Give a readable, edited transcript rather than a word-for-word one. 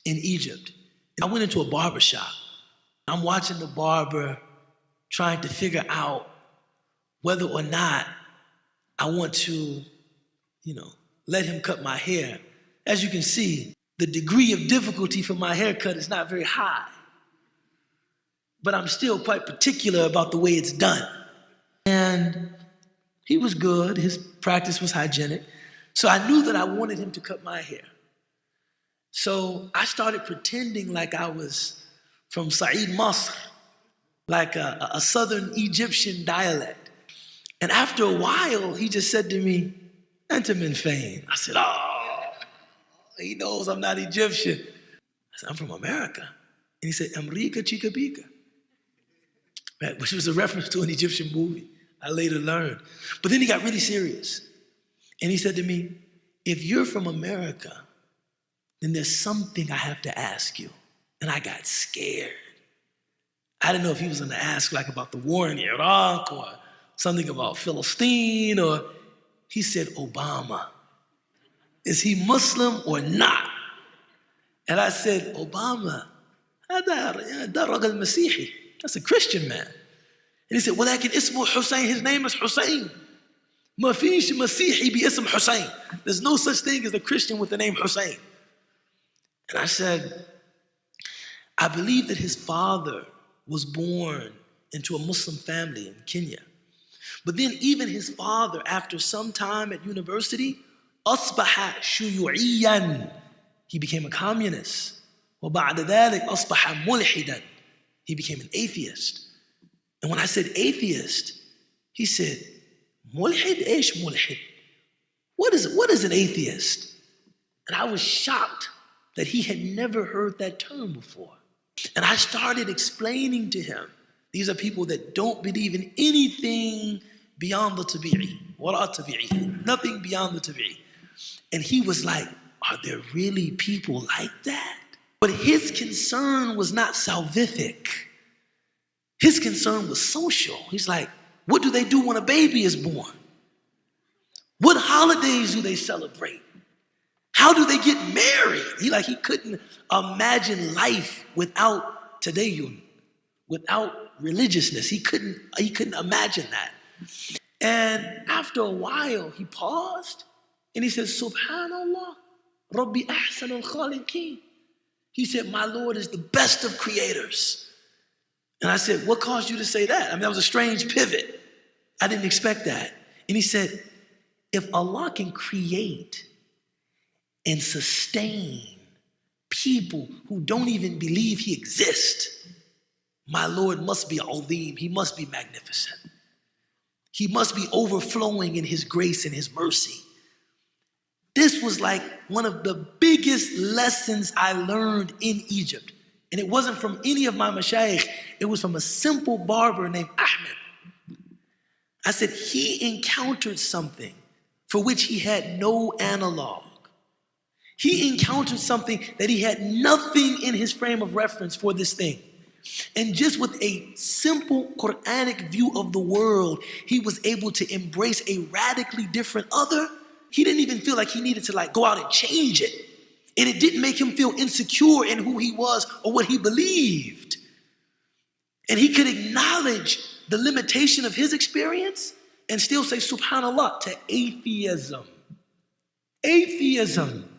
in Egypt. I went into a barber shop. I'm watching the barber trying to figure out whether or not I want to, let him cut my hair. As you can see, the degree of difficulty for my haircut is not very high. But I'm still quite particular about the way it's done. And he was good. His practice was hygienic. So I knew that I wanted him to cut my hair. So I started pretending like I was from Said Masr, like a southern Egyptian dialect. And after a while, he just said to me, "Anta min fain." I said, "Oh, he knows I'm not Egyptian." I said, "I'm from America." And he said, "Amrika Chica Bika," which was a reference to an Egyptian movie, I later learned. But then he got really serious. And he said to me, "If you're from America, then there's something I have to ask you." And I got scared. I didn't know if he was going to ask like about the war in Iraq or something about Philistine, or he said, "Obama, is he Muslim or not?" And I said, "Obama, that's a Christian man." And he said, "Walakin ismu Hussein, his name is Hussein. Ma fish Masihi bi ism Hussein. There's no such thing as a Christian with the name Hussein." And I said, "I believe that his father was born into a Muslim family in Kenya. But then even his father, after some time at university, أصبح شيوعيا. He became a communist. وبعد ذلك أصبح ملحدا. He became an atheist." And when I said atheist, he said, "Mulhid ish mulhid." What is an atheist? And I was shocked that he had never heard that term before. And I started explaining to him, these are people that don't believe in anything beyond the tabi'i, wara tabi'i, nothing beyond the tabi'i. And he was like, "Are there really people like that?" But his concern was not salvific. His concern was social. He's like, what do they do when a baby is born? What holidays do they celebrate? How do they get married? He couldn't imagine life without tadayyun, without religiousness. He couldn't imagine that. And after a while, he paused and he said, "Subhanallah, Rabbi ahsan al-khaliqeen." He said, "My Lord is the best of creators." And I said, "What caused you to say that?" I mean, that was a strange pivot. I didn't expect that. And he said, "If Allah can create and sustain people who don't even believe he exists, my Lord must be azim. He must be magnificent. He must be overflowing in his grace and his mercy." This was like one of the biggest lessons I learned in Egypt. And it wasn't from any of my mashayikh. It was from a simple barber named Ahmed. I said, he encountered something for which he had no analog. He encountered something that he had nothing in his frame of reference for this thing. And just with a simple Quranic view of the world, he was able to embrace a radically different other. He didn't even feel like he needed to go out and change it. And it didn't make him feel insecure in who he was or what he believed. And he could acknowledge the limitation of his experience and still say subhanallah to atheism. Atheism.